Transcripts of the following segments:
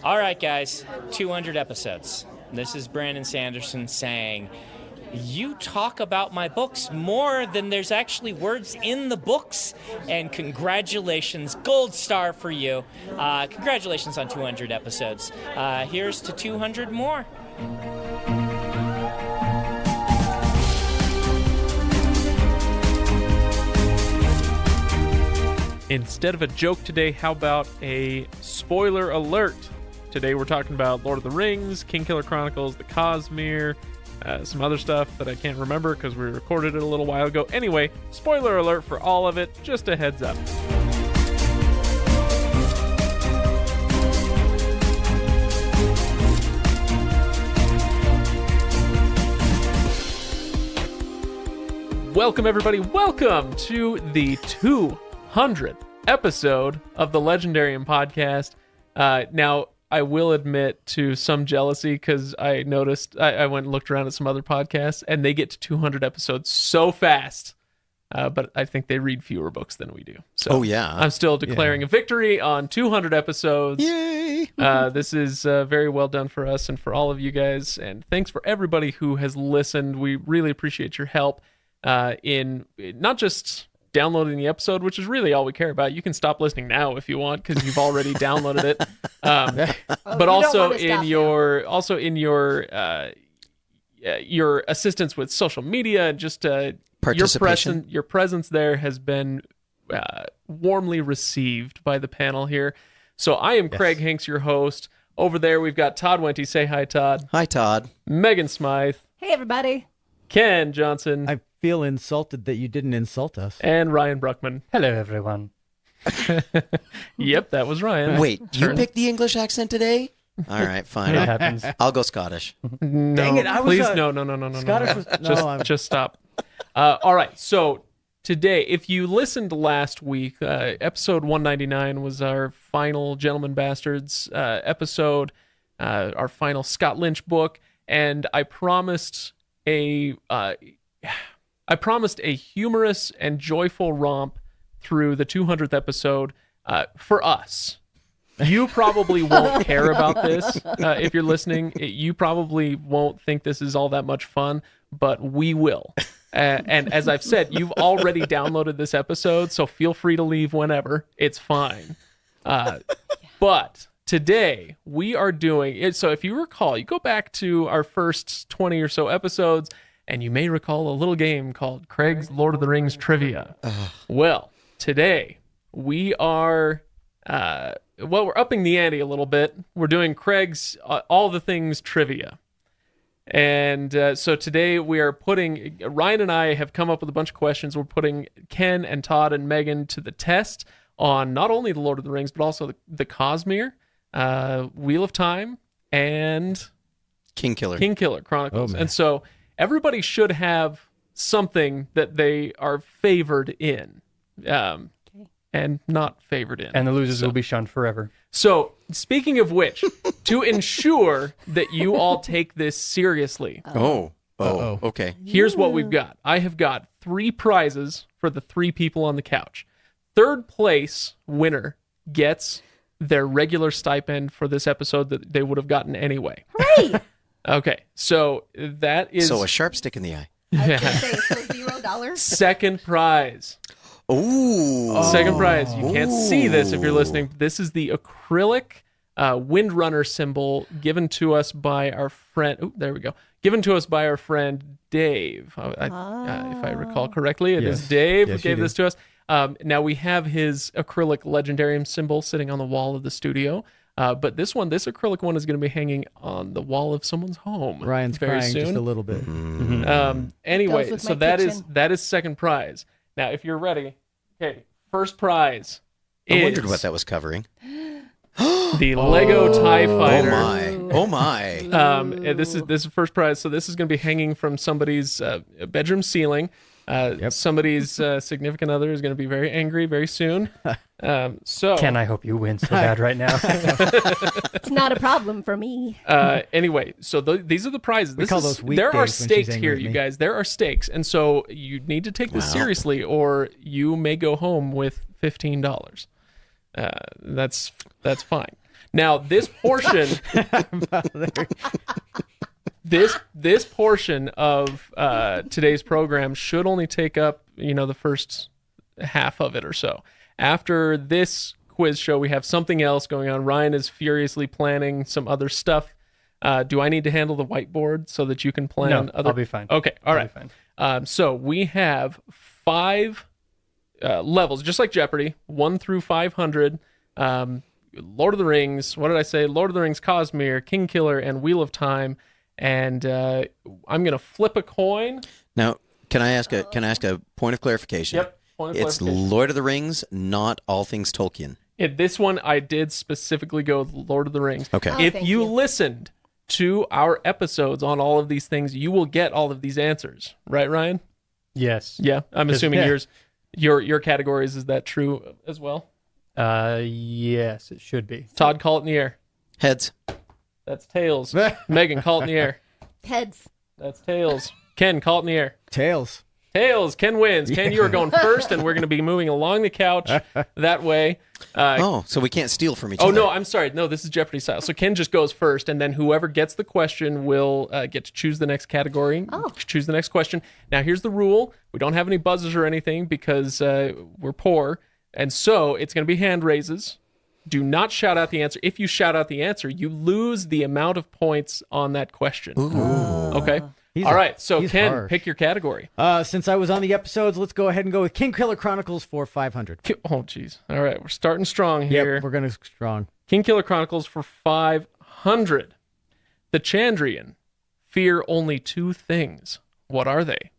All right, guys, 200 episodes. This is Brandon Sanderson saying, you talk about my books more than there's actually words in the books. And congratulations, gold star for you. Congratulations on 200 episodes. Here's to 200 more. Instead of a joke today, how about a spoiler alert? Today we're talking about Lord of the Rings, Kingkiller Chronicles, The Cosmere, some other stuff that I can't remember because we recorded it a little while ago. Anyway, spoiler alert for all of it, just a heads up. Welcome, everybody. Welcome to the 200th episode of the Legendarium podcast. Now, I will admit to some jealousy because I noticed I went and looked around at some other podcasts and they get to 200 episodes so fast. But I think they read fewer books than we do. So I'm still declaring a victory on 200 episodes. Yay! This is very well done for us and for all of you guys. And thanks for everybody who has listened. We really appreciate your help in not just downloading the episode, which is really all we care about. You can stop listening now if you want because you've already downloaded it. But also in your assistance with social media and just your presence there has been warmly received by the panel here. So I am Craig Hanks, your host. Over there we've got Todd Wenty. Say hi, Todd. Hi, Todd. Megan Smythe. Hey, everybody. Ken Johnson. I feel insulted that you didn't insult us. And Ryan Bruckman. Hello, everyone. Yep, that was Ryan. Wait, you picked the English accent today? All right, fine. It happens. I'll go Scottish. No, Dang it, please, no. Scottish was... Just stop. All right, so today, if you listened last week, episode 199 was our final Gentleman Bastards episode, our final Scott Lynch book, and I promised a humorous and joyful romp through the 200th episode for us. You probably won't care about this if you're listening. You probably won't think this is all that much fun, but we will. And as I've said, you've already downloaded this episode, so feel free to leave whenever. It's fine. But today we are doing it. So if you recall, you go back to our first 20 or so episodes, and you may recall a little game called Craig's Lord of the Rings Trivia. Well, today we are, we're upping the ante a little bit. We're doing Craig's All the Things Trivia. And so today we are putting, Ryan and I have come up with a bunch of questions. We're putting Ken and Todd and Megan to the test on not only the Lord of the Rings, but also the Cosmere, Wheel of Time, and Kingkiller Chronicles. And so everybody should have something that they are favored in, and not favored in. And the losers will be shunned forever. So, speaking of which, to ensure that you all take this seriously. Okay. Here's what we've got. I have got 3 prizes for the 3 people on the couch. Third place winner gets their regular stipend for this episode that they would have gotten anyway. Hooray! Okay, so that is... So a sharp stick in the eye. I was going to say, so $0. Second prize. Ooh. Second prize. You can't see this if you're listening. This is the acrylic Windrunner symbol given to us by our friend... Oh, there we go. Given to us by our friend Dave. If I recall correctly, it is Dave who gave this to us. Now we have his acrylic Legendarium symbol sitting on the wall of the studio. But this acrylic one is going to be hanging on the wall of someone's home. Ryan's very crying soon. just a little bit. Anyway, so that is second prize. Now, if you're ready, okay, first prize I wondered what that was covering. The Lego TIE Fighter. Oh my. This is first prize. So this is going to be hanging from somebody's bedroom ceiling. Somebody's significant other is going to be very angry very soon. Ken, I hope you win so bad right now. It's not a problem for me. Anyway, so these are the prizes. Those there are stakes here, you guys. There are stakes, and so you need to take this seriously, or you may go home with $15. That's fine. Now, this portion, this portion of today's program should only take up, the first half of it or so. After this quiz show, we have something else going on. Ryan is furiously planning some other stuff. Do I need to handle the whiteboard so that you can plan? No, I'll be fine. Okay, all right. Fine. So we have 5 levels, just like Jeopardy, 1 through 500. Lord of the Rings. What did I say? Lord of the Rings, Cosmere, King Killer, and Wheel of Time. And I'm gonna flip a coin. Now, can I ask a point of clarification? Yep. It's Lord of the Rings, not all things Tolkien. In this one, I did specifically go with Lord of the Rings. Okay. Oh, If thank you you. listened to our episodes on all of these things, you will get all of these answers. Right, Ryan? Yes. Yeah. I'm assuming yeah. your categories, is that true as well? Yes, it should be. Todd, call it in the air. Heads. That's tails. Megan, call it in the air. Heads. That's tails. Ken, call it in the air. Tails. Tails. Ken wins. Ken, you are going first, and we're going to be moving along the couch that way. So we can't steal from each other. Oh, no, I'm sorry. No, this is Jeopardy style. So Ken just goes first, and then whoever gets the question will get to choose the next category, choose the next question. Now, here's the rule. We don't have any buzzers or anything because we're poor, and so it's going to be hand raises. Do not shout out the answer. If you shout out the answer, you lose the amount of points on that question. Okay? All right, so Ken, harsh. pick your category. Since I was on the episodes, let's go ahead and go with King Killer Chronicles for 500. Oh, jeez. All right, we're starting strong here. Yep, we're going to strong. King Killer Chronicles for 500. The Chandrian fear only 2 things. What are they?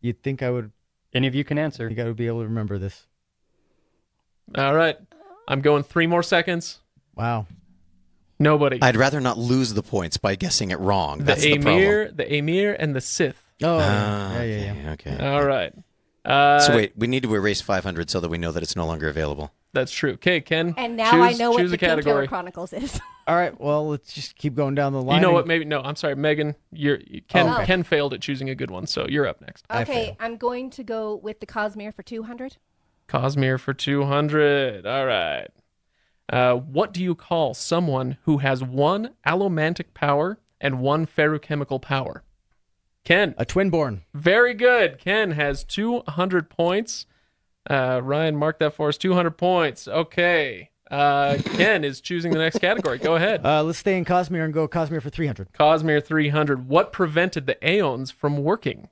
You'd think I would Any of you can answer. think I would be able to remember this. All right. I'm going 3 more seconds. Wow. Nobody. I'd rather not lose the points by guessing it wrong. The That's the problem. the Emir, and the Sith. Oh, Okay. Okay. All right. So wait, we need to erase 500 so that we know that it's no longer available. That's true. Okay, Ken. And now I know what choose the a King Killer category. Chronicles is. All right, well, let's just keep going down the line. You know and- what? Maybe no. I'm sorry, Megan. Ken. Oh. Ken failed at choosing a good one, so you're up next. Okay, I'm going to go with the Cosmere for 200. Cosmere for 200. All right. What do you call someone who has 1 allomantic power and 1 ferrochemical power? Ken. A twinborn. Very good. Ken has 200 points. Ryan, mark that for us. 200 points. Okay. Ken is choosing the next category. Go ahead. Let's stay in Cosmere and go Cosmere for 300. Cosmere 300. What prevented the Aeons from working?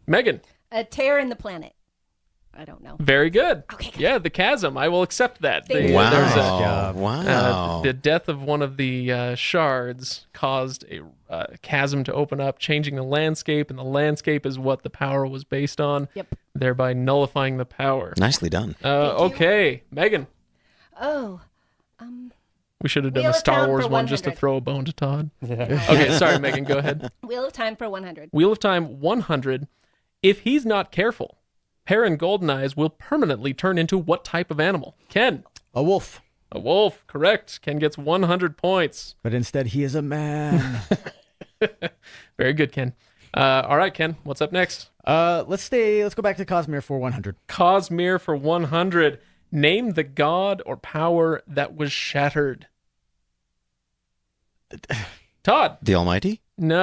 Megan. A tear in the planet. I don't know. Very good. Okay. Yeah, the chasm. I will accept that. Thank you. Wow. There's a- job. Wow. the death of one of the shards caused a chasm to open up, changing the landscape, and the landscape is what the power was based on, Yep. thereby nullifying the power. Nicely done. Okay, Megan. Oh. We should have done Wheel a of Star Time Wars for one just to 100. throw a bone to Todd. Yeah. Okay, sorry, Megan, go ahead. Wheel of Time for 100. Wheel of Time 100. If he's not careful, Perrin Goldeneyes will permanently turn into what type of animal? Ken. A wolf. A wolf, correct. Ken gets 100 points. But instead, he is a man. Very good, Ken. All right, Ken, what's up next? Let's go back to Cosmere for 100. Cosmere for 100. Name the god or power that was shattered. Todd. The Almighty? No.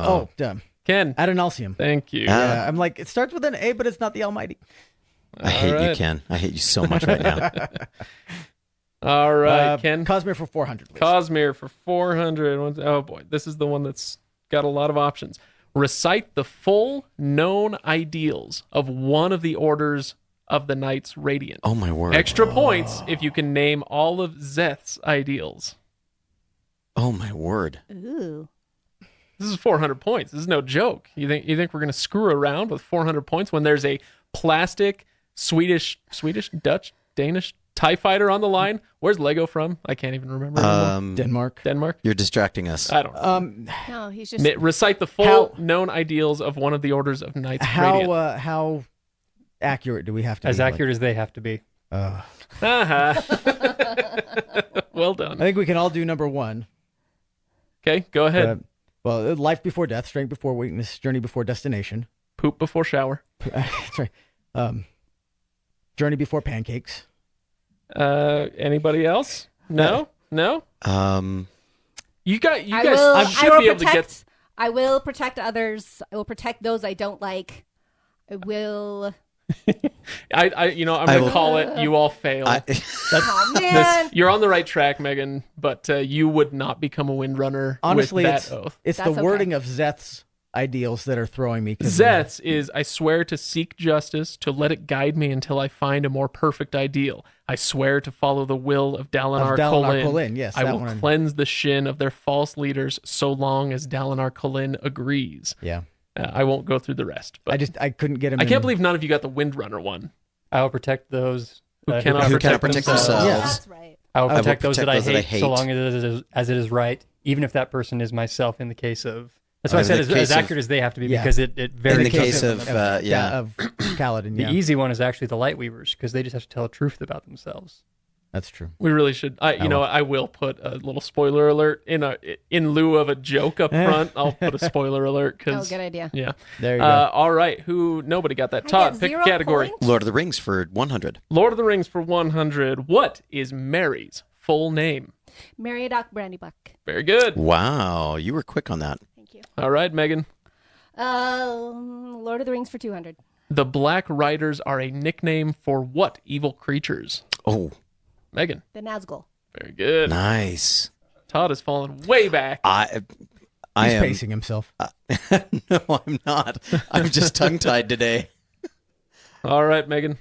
Oh, damn. Ken. Adonalsium. Thank you. Yeah, I'm like, it starts with an A, but it's not the Almighty. I hate you, right. Ken. I hate you so much right now. All right, Ken. Cosmere for 400, please. Cosmere for 400. Oh, boy. This is the one that's got a lot of options. Recite the full known ideals of one of the orders of the Knights Radiant. Oh, my word. Extra points if you can name all of Zeth's ideals. Oh, my word. Ooh. This is 400 points. This is no joke. You think we're going to screw around with 400 points when there's a plastic Swedish, Dutch, Danish TIE fighter on the line? Where's Lego from? I can't even remember anymore. Denmark. Denmark? You're distracting us. I don't know. No, he's just... Recite the full known ideals of one of the orders of Knights Radiant. How accurate do we have to be? As accurate as they have to be. Uh-huh. Well done. I think we can all do number 1. Okay, go ahead. Life before death, strength before weakness, journey before destination. Poop before shower. Sorry. Journey Before Pancakes. Anybody else? No? You guys should be able to get. I will protect others. I will protect those I don't like. I will. I'm gonna call it. You all fail. Oh man! You're on the right track, Megan. But you would not become a windrunner. Honestly, with that oath. It's That's the wording of Zeth's ideals that are throwing me. Zeth's is, I swear to seek justice, to let it guide me until I find a more perfect ideal. I swear to follow the will of Dalinar Kholin. Yes, I that will one. cleanse the shin of their false leaders so long as Dalinar Kholin agrees. Yeah. I won't go through the rest. But I couldn't get him. I can't believe none of you got the Windrunner one. I will protect those Who cannot protect themselves. Yeah. That's right. I will protect protect those that I those that I hate, so long as it is right, even if that person is myself. In the case of, that's why I in said the case as accurate as they have to be, Yeah. because it very In the kills case them. of of Kaladin. The Yeah, easy one is actually the Lightweavers, because they just have to tell the truth about themselves. that's true. We really should. I will put a little spoiler alert in lieu of a joke up front. I'll put a spoiler alert Oh, because good idea. yeah. There you go. All right, nobody got that? I Todd, get pick a 0 category. points? Lord of the Rings for 100. Lord of the Rings for 100. What is Mary's full name? Meriadoc Brandybuck. Very good. Wow, you were quick on that. Thank you. All right, Megan. Lord of the Rings for 200. The Black Riders are a nickname for what evil creatures? Oh, Megan. The Nazgul. Very good. nice. Todd has fallen way back. I He's am pacing himself. No, I'm not. I'm just tongue-tied today. All right, Megan.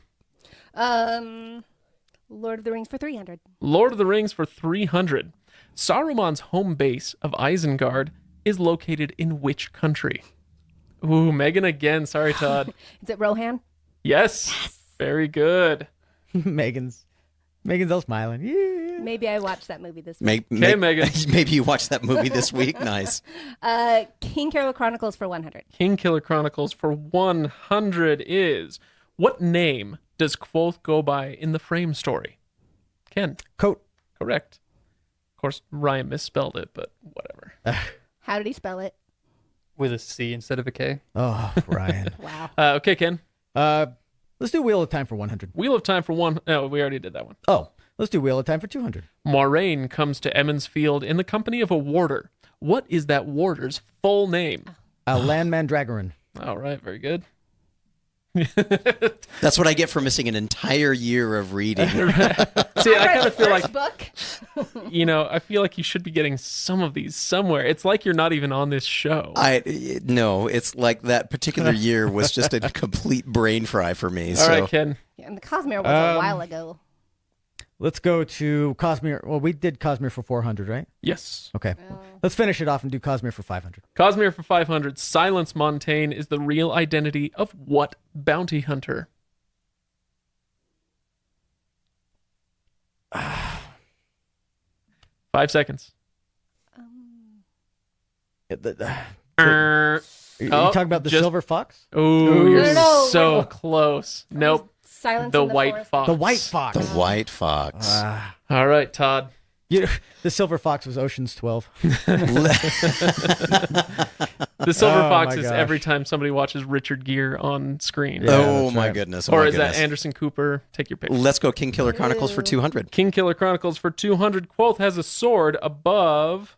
Lord of the Rings for 300. Lord of the Rings for 300. Saruman's home base of Isengard is located in which country? Ooh, Megan again. Sorry, Todd. Is it Rohan? Yes. Very good. Megan's all smiling. Yeah. Maybe I watched that movie this week. Okay, Megan. Maybe you watched that movie this week. Nice. King Killer Chronicles for 100. King Killer Chronicles for 100 is, what name does Kvothe go by in the Frame story? Ken. Coat. Correct. Of course, Ryan misspelled it, but whatever. How did he spell it? With a C instead of a K. Oh, Ryan. Wow. Okay, Ken. Let's do Wheel of Time for 100. Wheel of Time for one. No, we already did that one. Oh, let's do Wheel of Time for 200. Moraine comes to Emmons Field in the company of a warder. What is that warder's full name? Landman Dragarin. All right, very good. That's what I get for missing an entire year of reading. See, I kind of feel like, book. I feel like you should be getting some of these somewhere. It's like you're not even on this show. No, it's like that particular year was just a complete brain fry for me. All right, Ken. Yeah, and the Cosmere was a while ago. Let's go to Cosmere. Well, we did Cosmere for 400, right? Yes. Okay. Let's finish it off and do Cosmere for 500. Cosmere for 500. Silence Montaigne is the real identity of what bounty hunter? 5 seconds. Are Oh, you talking about the just- Silver Fox? Oh, you're No, so wait. close. Nope. Silence The in the White Forest. Fox. The White Fox. The White Fox. All right, Todd. The Silver Fox was Ocean's 12. The Silver Oh, Fox my is gosh. every time somebody watches Richard Gere on screen. Yeah, oh that's my right. goodness. Oh Or my is goodness. that Anderson Cooper? Take your pick. Let's go King Killer Chronicles for 200. King Killer Chronicles for 200. Kvothe has a sword above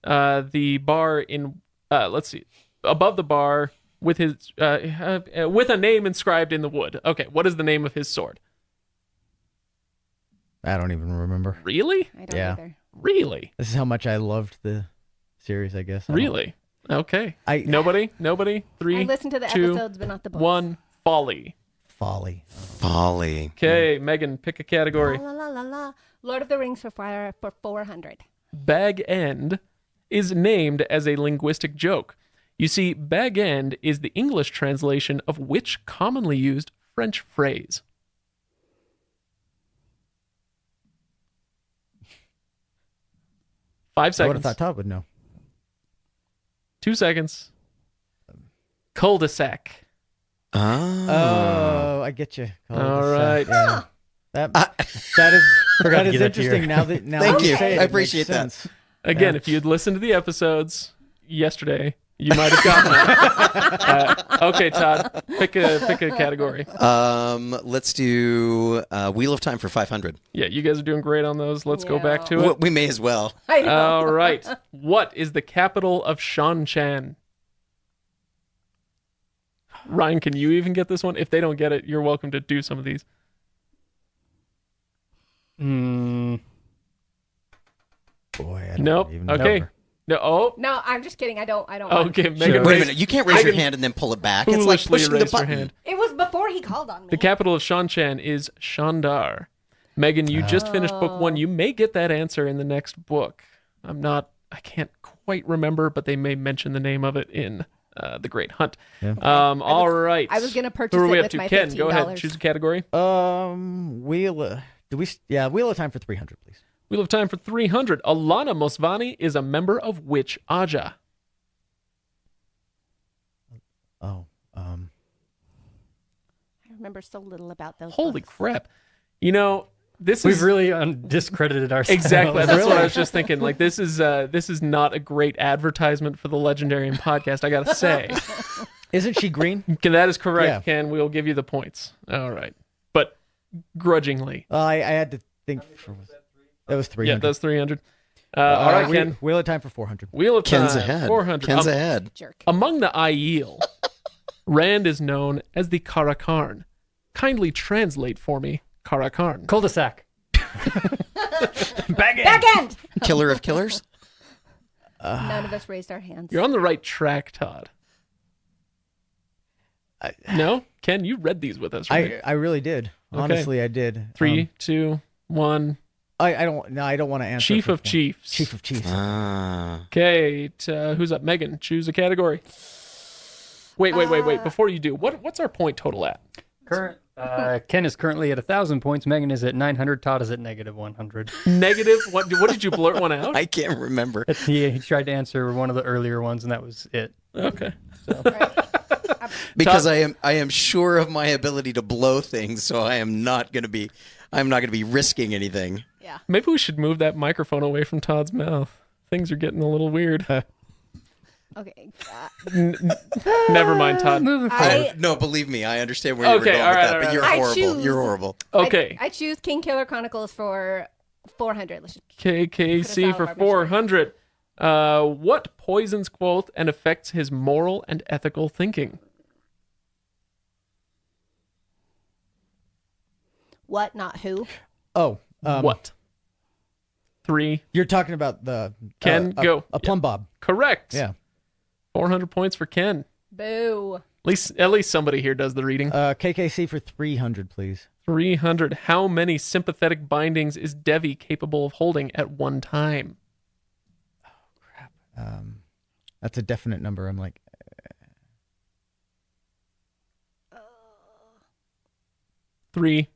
the bar in, let's see, above the bar with his, with a name inscribed in the wood. Okay, what is the name of his sword? I don't even remember. Really? I don't Yeah. either. Really? This is how much I loved the series, I guess. I don't- Really? Okay. I- Nobody? I 3, listened to the 2, episodes, but not the books. 1. Folly. Folly. Folly. Okay, Megan, pick a category. La, la, la, la. Lord of the Rings for 400. Bag End is named as a linguistic joke. You see, Bag End is the English translation of which commonly used French phrase? Five I would have seconds. thought Todd would know. 2 seconds. Cul-de-sac. Oh, I get you. All right. Yeah. That is Forgot to is get up here. interesting. Now that Thank that you. say it, I it appreciate makes that. sense. Again, Yeah. if you had listened to the episodes yesterday, You might have gotten that. Okay, Todd, pick a category. Let's do Wheel of Time for 500. Yeah, you guys are doing great on those. Let's go back to it. We may as well. I know. All right. What is the capital of Shanshan? Ryan, can you even get this one? If they don't get it, you're welcome to do some of these. Boy, I don't Nope. even Okay. know. No. Oh. No, I'm just kidding. I don't. Okay, Megan. Wait a minute. You can't raise your hand and then pull it back. It's like Foolishly pushing the raised her button. hand. It was before he called on me. The capital of Shanshan is Shandar. Megan, you just finished book 1. You may get that answer in the next book. I can't quite remember, but they may mention the name of it in The Great Hunt. Yeah. All right. I was going to purchase Who are we it up with to? my Ken, $15. go ahead. Choose a category. Wheel of Time for 300, please. Wheel of Time for 300. Alana Mosvani is a member of which Aja? I remember so little about those. Holy books. crap. You know, this We've is... really discredited ourselves. Exactly. That's what I was just thinking. Like, this is not a great advertisement for the Legendarium podcast, I got to say. Isn't she green? That is correct, Yeah. Ken. We'll give you the points. All right. But grudgingly. I had to think. That was 300. Yeah, that's 300. All right, Ken. Wheel of Time for 400. Wheel of Time. Ken's ahead. 400. Ken's ahead. Jerk. Among the Aiel, Rand is known as the Karakarn. Kindly translate for me, Karakarn. Cul-de-sac. Back end. Killer of killers? None of us raised our hands. You're on the right track, Todd. No? Ken, you read these with us, right? I really did. Okay. Honestly, I did. 3, 2, 1. I don't want to answer. Chief of Chiefs. Chief of Chiefs. Okay, who's up? Megan, choose a category. Wait. Before you do, what's our point total at? Ken is currently at 1,000 points. Megan is at 900. Todd is at negative 100. Negative? What did you blurt one out? I can't remember. He tried to answer one of the earlier ones, and that was it. Okay. Because I am sure of my ability to blow things, so I'm not going to be risking anything. Yeah. Maybe we should move that microphone away from Todd's mouth. Things are getting a little weird. Okay. Never mind, Todd. Moving forward. No, believe me, I understand where you were Okay, going all with right, that, all but right. you're I horrible. choose- You're horrible. Okay. I choose King Killer Chronicles for 400. Let's just KKC Put for us out of our 400. What poisons Quoth and affects his moral and ethical thinking? what, not who. Oh, What? 3. You're talking about the Ken, go. a plumb bob. Correct. Yeah. 400 points for Ken. Boo. At least somebody here does the reading. KKC for 300, please. 300. How many sympathetic bindings is Devi capable of holding at one time? That's a definite number. I'm like, 3,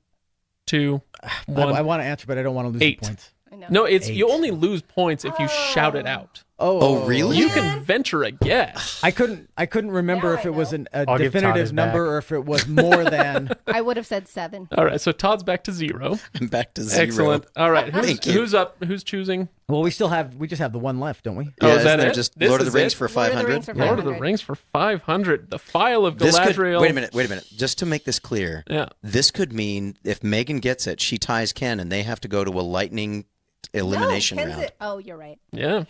2, 1. I want to answer, but I don't want to lose 8. the points. I know. No, it's 8. you only lose points if you shout it out. Oh, really? You can venture a guess. I couldn't remember Now if I it was know. a I'll give Todd definitive his number back. or if it was more than. I would have said 7. All right, so Todd's back to 0. I'm back to 0. Excellent. All right, Thank you. who's up? Who's choosing? Well, we just have the one left, don't we? Oh, Yeah, is that isn't there it? just This Lord of is the Rings it? for Lord of the 500? Rings for Lord of the 500. Rings for 500. The File of This could, Galadriel. wait a minute. Just to make this clear, Yeah. this could mean if Megan gets it, she ties Ken, and they have to go to a lightning elimination no, Ken's round. it. Oh, you're right. Yeah.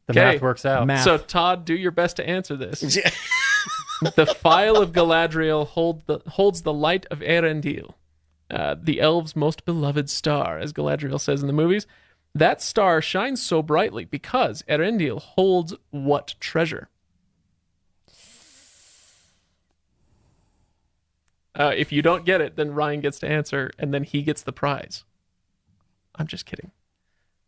The Okay. math works out. Math. So Todd, do your best to answer this. The File of Galadriel holds the light of Erendil, the elves' most beloved star, as Galadriel says in the movies. That star shines so brightly because Erendil holds what treasure? If you don't get it, then Ryan gets to answer, and then he gets the prize. I'm just kidding.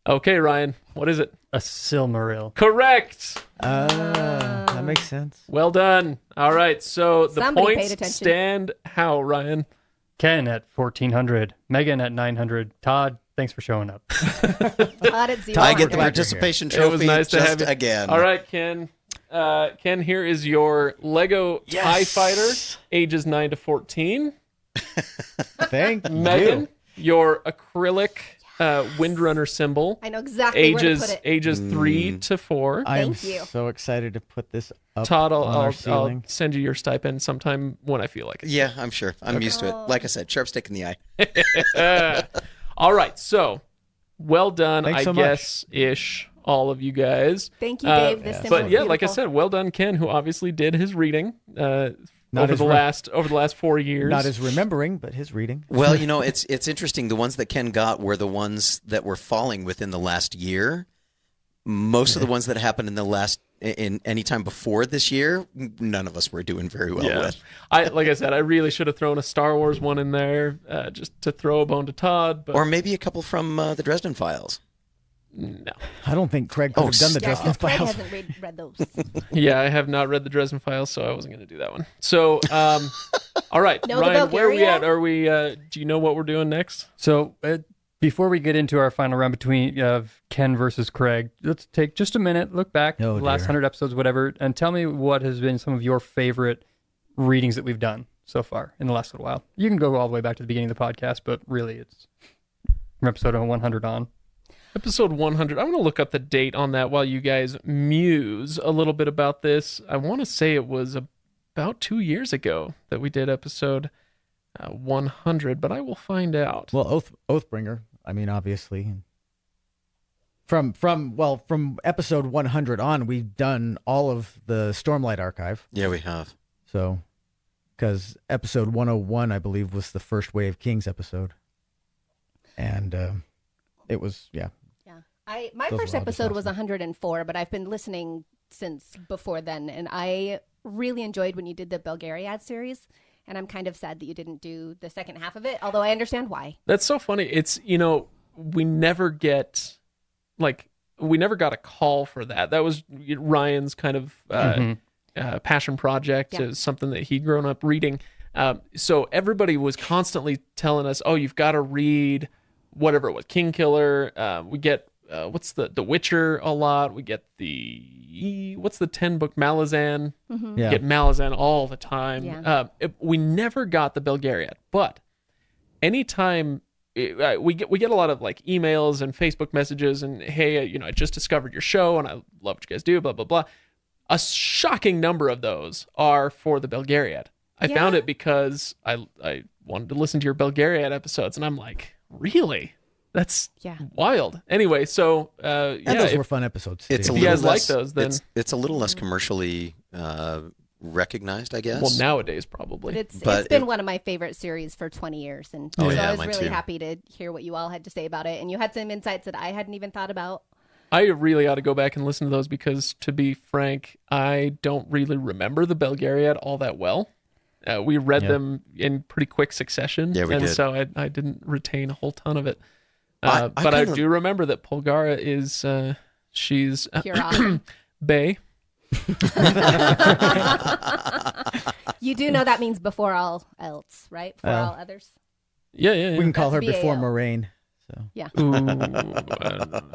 Okay, Ryan, what is it? A Silmaril. Correct. That makes sense. Well done. All right, so the Somebody paid points attention. stand how, Ryan? Ken at 1,400. Megan at 900. Todd, thanks for showing up. Todd at 0. I get the Glad you're participation It was trophy nice to just have you. again. All right, Ken. Ken, here is your Lego TIE Fighter, ages 9 to 14. Thank Megan, you. your acrylic Windrunner symbol. I know exactly where to put it. Ages 3 to 4. I am Thank you. so excited to put this up Todd, on our I'll ceiling. send you your stipend sometime when I feel like it. Yeah, I'm sure. I'm used to it. Like I said, sharp stick in the eye. All right, so well done, Thanks I so much. guess, ish, all of you guys. Thank you, Dave. This symbol But is yeah, like I beautiful. said, well done, Ken, who obviously did his reading over his the last 4 years. Not his remembering, but his reading. Well, it's interesting. The ones that Ken got were the ones that were falling within the last year. Most of the ones that happened in any time before this year, none of us were doing very well with. Like I said, I really should have thrown a Star Wars one in there just to throw a bone to Todd. But Or maybe a couple from the Dresden Files. no. I don't think Craig could have done the Yeah, Dresden 'cause Craig Files. hasn't read those. Yeah, I have not read the Dresden Files, so I wasn't going to do that one. So, all right, No, the Ryan, where are we Bulgaria? at? Are we? Do you know what we're doing next? So before we get into our final round between Ken versus Craig, let's take just a minute, look back, Oh, the last dear. 100 episodes, whatever, and tell me what has been some of your favorite readings that we've done so far in the last little while. You can go all the way back to the beginning of the podcast, but really it's from episode 100 on. Episode 100. I'm going to look up the date on that while you guys muse a little bit about this. I want to say it was about 2 years ago that we did episode 100, but I will find out. Well, Oathbringer. I mean, obviously, from episode 100 on, we've done all of the Stormlight archive. Yeah, we have. So, because episode 101, I believe, was the first Way of Kings episode, and it was Yeah. My Those first were all just episode was awesome. 104, but I've been listening since before then, and I really enjoyed when you did the Bulgariad series, and I'm kind of sad that you didn't do the second half of it, although I understand why. That's so funny. It's, we never got a call for that. That was Ryan's kind of passion project. Yeah. It was something that he'd grown up reading. So everybody was constantly telling us, oh, you've got to read whatever it was, King Killer. We get, what's the Witcher a lot. We get what's the 10-book Malazan. Mm-hmm. yeah. Get Malazan all the time. Yeah. We never got the Bulgariad, but anytime we get a lot of like emails and Facebook messages and, hey, I just discovered your show and I love what you guys do, blah blah blah. A shocking number of those are for the Bulgariad. I Yeah. found it because I wanted to listen to your Bulgariad episodes, and I'm like, really? That's Yeah. wild. Anyway, so And those were fun episodes. It's too. a If you little guys like less, those, then- it's a little less commercially recognized, I guess. well, nowadays probably. It's But been it- one of my favorite series for 20 years, and Oh, so yeah, I was mine really too. happy to hear what you all had to say about it, and you had some insights that I hadn't even thought about. I really ought to go back and listen to those because, to be frank, I don't really remember the Bulgariad all that well. We read Yeah. them in pretty quick succession, Yeah, we and did. so I didn't retain a whole ton of it. I But I kinda- do remember that Polgara is she's You're awesome. Bay. You do know that means before all else, right? Before Oh. all others. Yeah, yeah, yeah. We can call her That's before BAL. Moraine. So Yeah. Ooh, I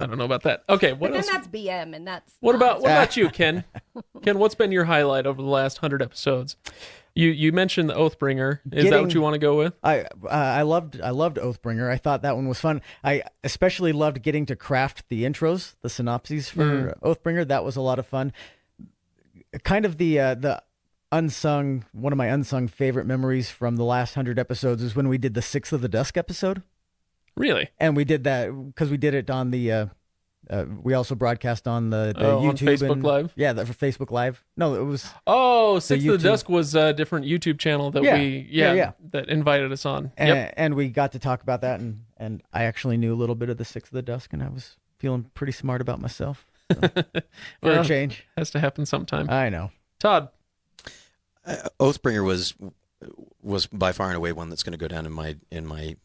don't know about that. Okay, what But then else? that's BM, and that's What not- about you, Ken? Ken, what's been your highlight over the last 100 episodes? You mentioned the Oathbringer. Is that what Getting- you want to go with? I loved Oathbringer. I thought that one was fun. I especially loved getting to craft the intros, the synopses for Oathbringer. That was a lot of fun. Kind of the unsung, one of my unsung favorite memories from the last 100 episodes is when we did the Sixth of the Dusk episode, Really? and we did that because we did it on the. We also broadcast on the Oh, on YouTube Facebook and, Live? Yeah, for Facebook Live. No, it was Oh, Six of YouTube. the Dusk was a different YouTube channel that Yeah. that invited us on. and, Yep. and we got to talk about that, and I actually knew a little bit of the Sixth of the Dusk, and I was feeling pretty smart about myself. So, for Well, a change. has to happen sometime. I know. Todd. Oathbringer was by far and away one that's going to go down in my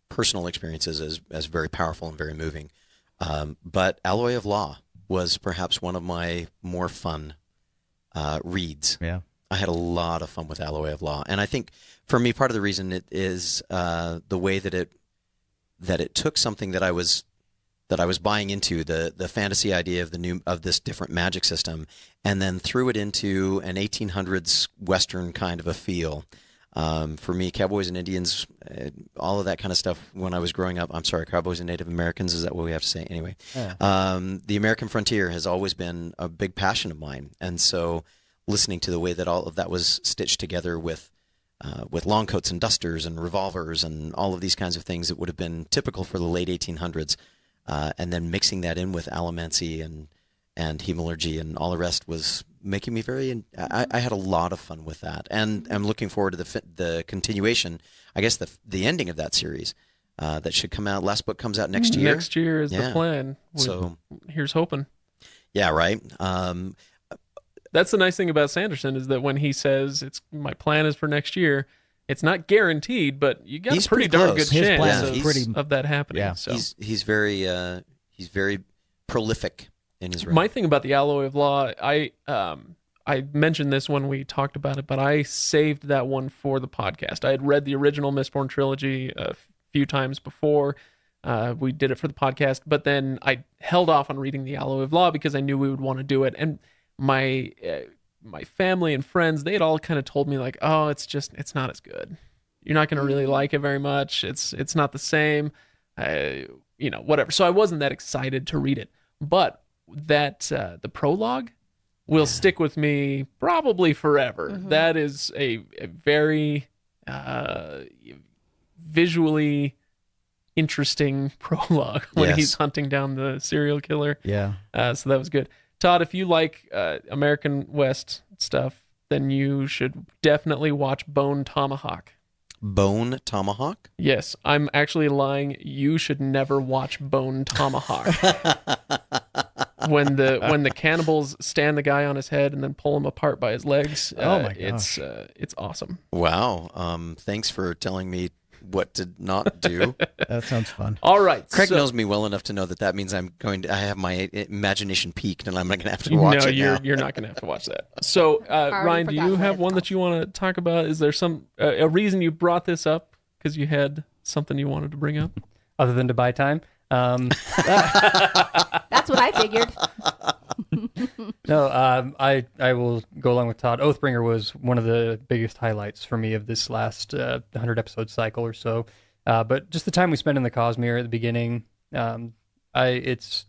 personal experiences as very powerful and very moving. But Alloy of Law was perhaps one of my more fun reads. Yeah. I had a lot of fun with Alloy of Law, and I think for me, part of the reason it is the way that it took something that I was buying into, the fantasy idea of this different magic system, and then threw it into an 1800s Western kind of a feel. For me, Cowboys and Indians, all of that kind of stuff when I was growing up. I'm sorry, Cowboys and Native Americans, is that what we have to say? Anyway, the American frontier has always been a big passion of mine. And so listening to the way that all of that was stitched together with long coats and dusters and revolvers and all of these kinds of things that would have been typical for the late 1800s, and then mixing that in with allomancy and hemalurgy and all the rest was making me I had a lot of fun with that, and I'm looking forward to the continuation. I guess the ending of that series that should come out. Last book comes out next year. Next year is the plan. So here's hoping. Yeah, right. That's the nice thing about Sanderson is that when he says my plan is for next year, it's not guaranteed, but you got a pretty darn good His plan chance is of that happening. Yeah. So. He's very prolific in his writing. My thing about the Alloy of Law, I mentioned this when we talked about it, but I saved that one for the podcast. I had read the original Mistborn trilogy a few times before. We did it for the podcast, but then I held off on reading the Alloy of Law because I knew we would want to do it. And my family and friends, they had all kind of told me like, oh, it's not as good. You're not going to really like it very much. It's not the same, whatever. So I wasn't that excited to read it, but that the prologue will stick with me probably forever. Mm-hmm. That is a very visually interesting prologue when he's hunting down the serial killer. Yeah. So that was good. Todd, if you like American West stuff, then you should definitely watch Bone Tomahawk. Bone Tomahawk? Yes, I'm actually lying. You should never watch Bone Tomahawk. When the cannibals stand the guy on his head and then pull him apart by his legs, oh my gosh. It's awesome. Wow. Thanks for telling me what to not do. That sounds fun. All right. Craig knows me well enough to know that means I have my imagination peaked and I'm not going to have to watch it now. You're not going to have to watch that. So, Ryan, do you have one that you want to talk about? Is there some a reason you brought this up? Because you had something you wanted to bring up? Other than to buy time? That's what I figured. No, I will go along with Todd. Oathbringer was one of the biggest highlights for me of this last 100 episode cycle or so. But just the time we spent in the Cosmere at the beginning, it's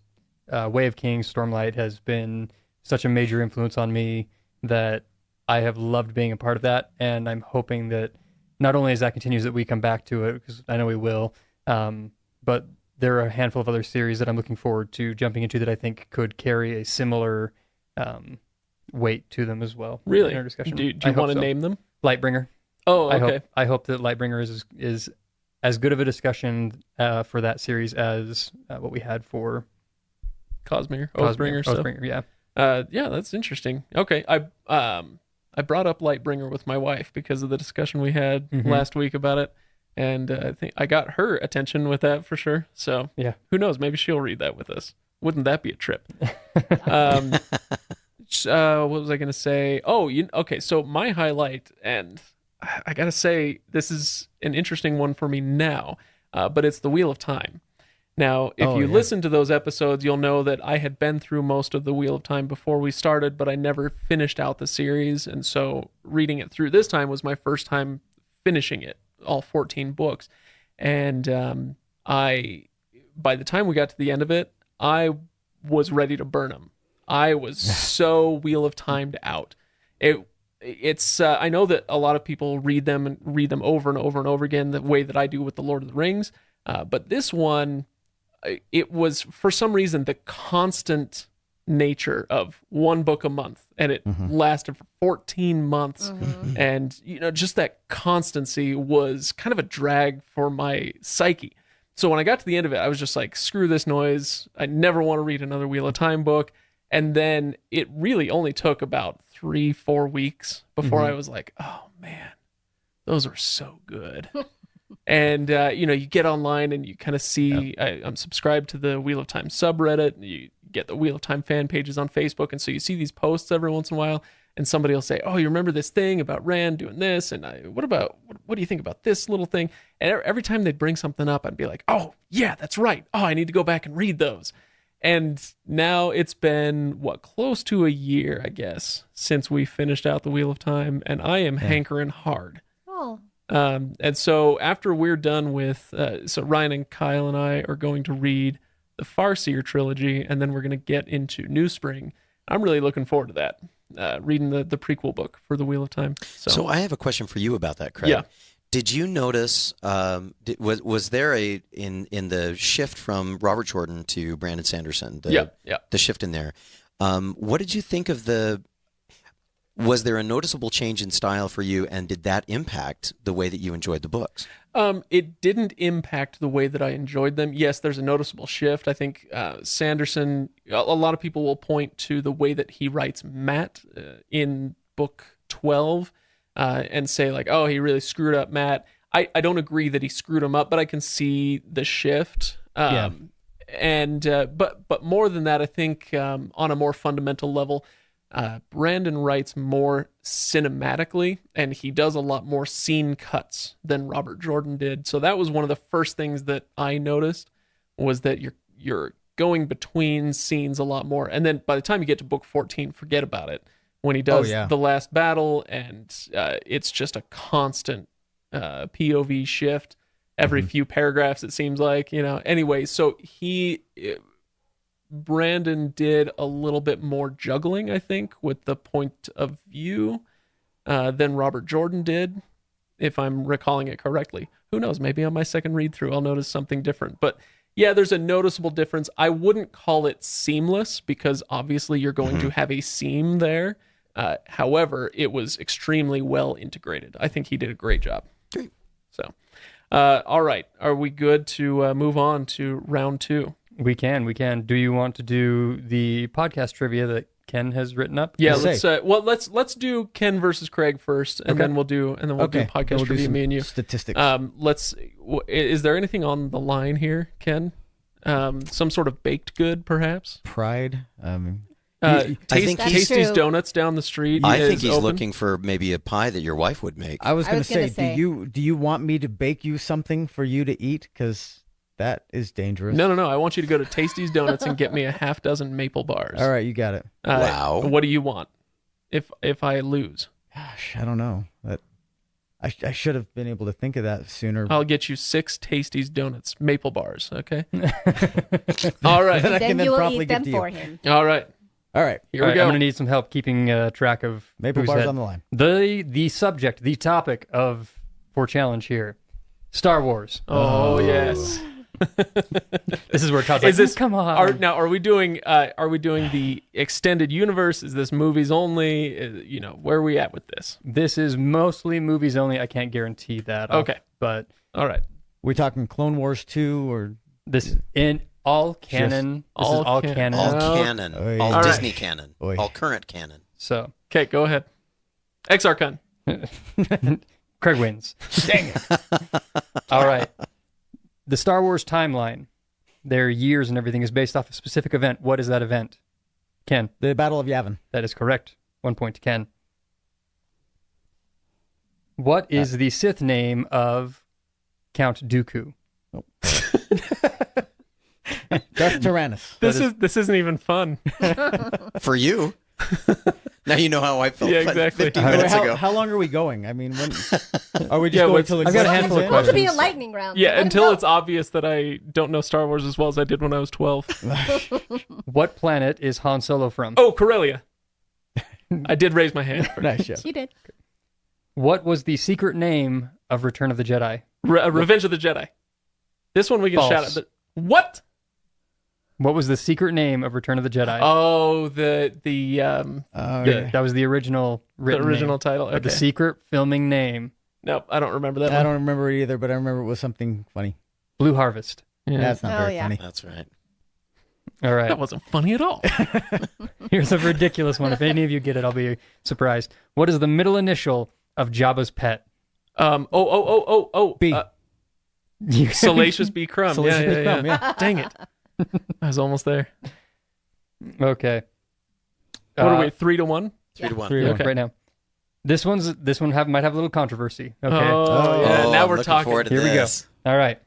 Way of Kings, Stormlight has been such a major influence on me that I have loved being a part of that, and I'm hoping that not only as that continues that we come back to it, because I know we will, but there are a handful of other series that I'm looking forward to jumping into that I think could carry a similar weight to them as well. Really? In our discussion. Do you want to name them? Lightbringer. Oh, okay. I hope that Lightbringer is as good of a discussion for that series as what we had for Oathbringer. Oathbringer, yeah. Yeah, that's interesting. Okay, I brought up Lightbringer with my wife because of the discussion we had last week about it, and I think I got her attention with that for sure. So yeah, who knows? Maybe she'll read that with us. Wouldn't that be a trip? What was I going to say? Oh, okay. So my highlight, and I got to say, this is an interesting one for me now, but it's the Wheel of Time. Now, if you listen to those episodes, you'll know that I had been through most of the Wheel of Time before we started, but I never finished out the series. And so reading it through this time was my first time finishing it, all 14 books. And by the time we got to the end of it, I was ready to burn them. I was so Wheel of Timed out. It's I know that a lot of people read them over and over and over again the way that I do with the Lord of the Rings, but this one, it was for some reason the constant nature of one book a month, and it lasted for 14 months, and just that constancy was kind of a drag for my psyche. So when I got to the end of it, I was just like, screw this noise. I never want to read another Wheel of Time book. And then it really only took about 3-4 weeks before I was like, oh man, those are so good. And, you get online and you kind of see, I'm subscribed to the Wheel of Time subreddit. You get the Wheel of Time fan pages on Facebook. And so you see these posts every once in a while, and somebody will say, oh, you remember this thing about Rand doing this? And what do you think about this little thing? And every time they'd bring something up, I'd be like, oh yeah, that's right. Oh, I need to go back and read those. And now it's been, close to a year, I guess, since we finished out the Wheel of Time, and I am hankering hard. Oh. And so after we're done with, so Ryan and Kyle and I are going to read the Farseer trilogy, and then we're going to get into New Spring. I'm really looking forward to that, reading the prequel book for the Wheel of Time. So I have a question for you about that, Craig. Yeah. Did you notice, was there in the shift from Robert Jordan to Brandon Sanderson, the shift in there, what did you think of was there a noticeable change in style for you, and did that impact the way that you enjoyed the books? It didn't impact the way that I enjoyed them. Yes, there's a noticeable shift. I think Sanderson, a lot of people will point to the way that he writes Matt in book 12 and say like, oh, he really screwed up Matt. I don't agree that he screwed him up, but I can see the shift. And but more than that, I think on a more fundamental level, Brandon writes more cinematically, and he does a lot more scene cuts than Robert Jordan did. So that was one of the first things that I noticed, was that you're going between scenes a lot more. And then by the time you get to book 14, forget about it. When he does the last battle, and it's just a constant POV shift every few paragraphs, it seems like, Anyway, so Brandon did a little bit more juggling, I think, with the point of view than Robert Jordan did, if I'm recalling it correctly. Who knows? Maybe on my second read through, I'll notice something different. But yeah, there's a noticeable difference. I wouldn't call it seamless, because obviously you're going to have a seam there. However, it was extremely well integrated. I think he did a great job. Great. So, all right. Are we good to move on to round 2? We can. Do you want to do the podcast trivia that Kenn has written up? Yeah, let's do Kenn versus Craig first, and then we'll do podcast trivia, me and you. Statistics. Is there anything on the line here, Kenn? Some sort of baked good, perhaps? Pride. I think Tasty's Donuts down the street. I think he's open. looking for maybe a pie that your wife would make. I was going to say, do you want me to bake you something for you to eat? Because that is dangerous. No. I want you to go to Tasty's Donuts and get me a half dozen maple bars. All right, you got it. Wow. What do you want if I lose? Gosh, I don't know. I should have been able to think of that sooner. I'll get you 6 Tasty's Donuts, maple bars, okay? All right. Then you will eat them for him. All right. Here we go. I'm going to need some help keeping track of maple bars on the line. The subject, the topic for challenge here, Star Wars. Oh yes. This is where Todd's like, come on. Are we doing the extended universe? Is this movies only? Where are we at with this? This is mostly movies only. I can't guarantee that. Okay. But all right. We talking Clone Wars 2 or this in all canon? All canon. All canon. All right. Disney canon. All current canon. So okay, go ahead. Exarchon. Craig wins. Dang it. All right. The Star Wars timeline, their years and everything, is based off a specific event. What is that event? Kenn. The Battle of Yavin. That is correct. 1 point to Kenn. What is the Sith name of Count Dooku? Darth Tyrannus. This isn't even fun. For you. Now you know how I felt. Yeah, exactly. 15 minutes ago. How long are we going? I mean, when are we just going till I've got a handful of It questions. will be a lightning round. Yeah, so until it's obvious that I don't know Star Wars as well as I did when I was 12. What planet is Han Solo from? Oh, Corellia. I did raise my hand. Nice job. She did. What was the secret name of Return of the Jedi? Revenge of the Jedi. This one we can False. shout at. What? What was the secret name of Return of the Jedi? Oh, That was the original written original name. title. But the Okay. secret filming name, Nope, I don't remember that I one. don't remember it either, but I remember it was something funny. Blue Harvest. Yeah. That's not Oh, very yeah. funny. That's right. All right. That wasn't funny at all. Here's a ridiculous one. If any of you get it, I'll be surprised. What is the middle initial of Jabba's pet? B. Salacious B. Crumb. Salacious yeah, B. Crumb, yeah. Dang it. I was almost there. Okay. What are we, 3-1? 3-1. 3-1 Okay. right now. This might have a little controversy. Okay. Oh, yeah. Oh, Now I'm we're looking talking. forward to Here we go. this. All right.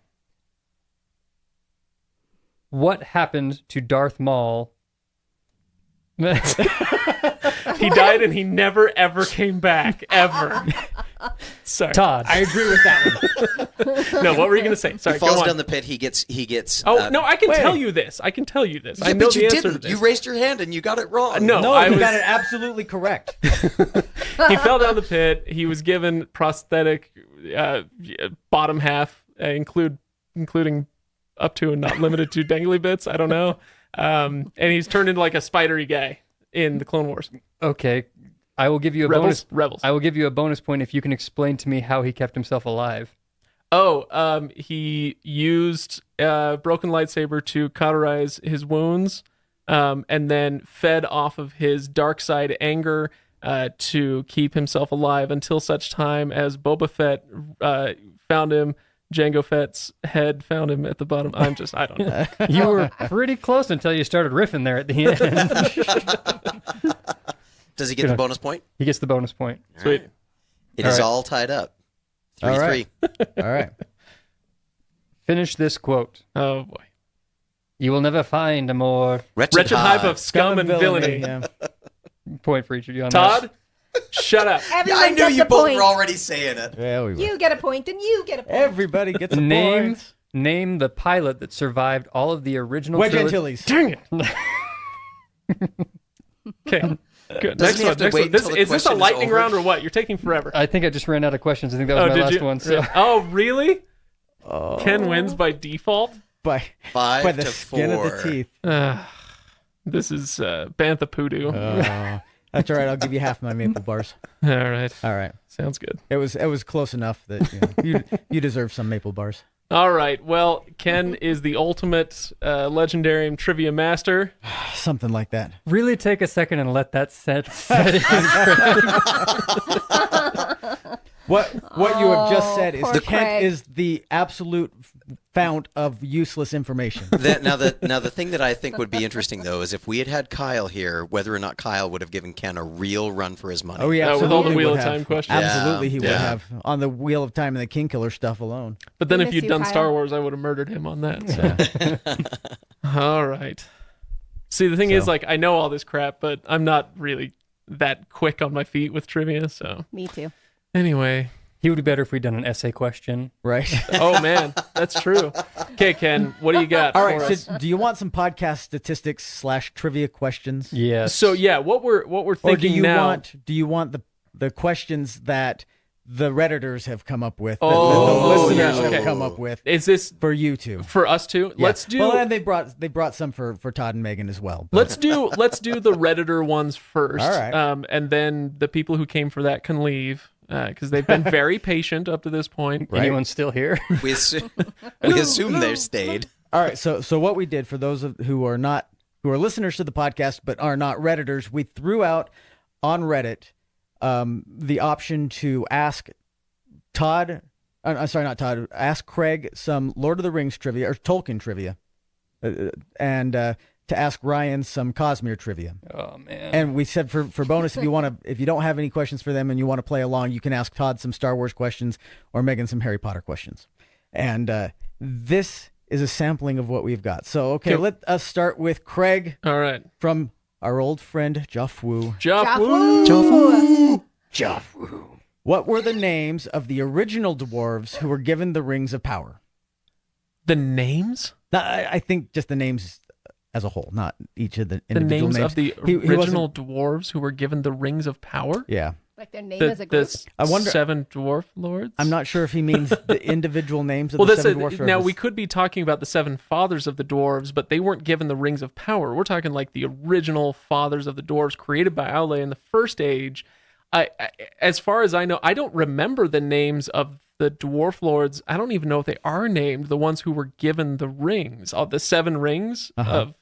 What happened to Darth Maul? He He died and he never ever came back ever. Sorry, Todd. I agree with that one. No, what were you going to say? Sorry, He falls go on. down the pit. He gets. Oh no, I can wait. tell you this. I can tell you this. Yeah, I know but the you answer to didn't. this. You raised your hand and you got it wrong. No, No, I you was. got it absolutely correct. He fell down the pit. He was given prosthetic bottom half, including up to and not limited to dangly bits. I don't know. And he's turned into like a spidery guy in the Clone Wars. Okay, I will give you a Rebels. bonus. I will give you a bonus point if you can explain to me how he kept himself alive. Oh, he used a broken lightsaber to cauterize his wounds, and then fed off of his dark side anger to keep himself alive until such time as Boba Fett found him. Jango Fett's head found him at the bottom. I don't know. You were pretty close until you started riffing there at the end. Does he get the bonus point? He gets the bonus point. Sweet. It All is right. all tied up. 3-3. All right. All right. Finish this quote. Oh boy. You will never find a more Wretched hive of scum and villainy. Yeah. point for each of you on that. Todd, shut up. Everyone I knew gets you a both point. were already saying it. Yeah, we will. You get a point, and you get a point. Everybody gets a Name point. name the pilot that survived all of the original Wedge trilogy. Antilles. Dang it. Okay. Good. Doesn't he have to wait until the Is this a question is lightning over? round or what? You're taking forever. I think I just ran out of questions. I think that was my did last you? one. So Oh, really? Oh, Ken wins by default? by 5 by the to skin 4. of the teeth. This is Bantha Poodoo. That's all right. I'll give you half my maple bars. All right. All right. Sounds good. It was close enough that you deserve some maple bars. All right. Well, Ken is the ultimate Legendarium trivia master. Something like that. really take a second and let that set in. What you have just said is poor Kent Craig. is the absolute fount of useless information. Now the thing that I think would be interesting though is if we had had Kyle here, whether or not Kyle would have given Ken a real run for his money. Oh yeah, with all the absolutely Wheel would of have. Time questions. Absolutely, he would Yeah. have on the Wheel of Time and the King Killer stuff alone. But then We if miss you'd you, done Kyle. Star Wars, I would have murdered him on that. So. All right. See, the thing is, like, I know all this crap, but I'm not really that quick on my feet with trivia. So Me too. anyway. He would be better if we'd done an essay question. Right. Oh man, that's true. Okay, Ken, what do you got? All for right. us? So, do you want some podcast statistics / trivia questions? Yes. So yeah, what we're Or thinking do you now. want the questions that the Redditors have come up with, that Oh, the listeners yeah, okay. have come up with Is this for you two? for us too? Yeah. Let's do. Well, and they brought some for Todd and Megan as well. but- Let's do the Redditor ones first. All right. And then the people who came for that can leave because they've been very patient up to this point. Right. Anyone still here? We assume they stayed. All right, so what we did for those who are listeners to the podcast but are not Redditors, we threw out on Reddit the option to ask Todd. I'm sorry, not Todd. Ask Craig some Lord of the Rings trivia or Tolkien trivia, and to ask Ryan some Cosmere trivia. Oh man. And we said for bonus, if you don't have any questions for them and you want to play along, you can ask Todd some Star Wars questions or Megan some Harry Potter questions. And this is a sampling of what we've got. So, okay, let us start with Craig All right. from our old friend Joffwoo. Joffwoo. What were the names of the original dwarves who were given the Rings of Power? The names? I think just the names as a whole, not each of the The individual names of the He original wasn't- dwarves who were given the Rings of Power? Yeah. Like their name as a group. I wonder- 7 dwarf lords? I'm not sure if he means the individual names of Well, the that's seven dwarfs. or now if we it's- could be talking about the 7 fathers of the dwarves, but they weren't given the Rings of Power. We're talking like the original fathers of the dwarves created by Aule in the First Age. I as far as I know, I don't remember the names of the dwarf lords. I don't even know if they are named. The ones who were given the rings, the 7 rings of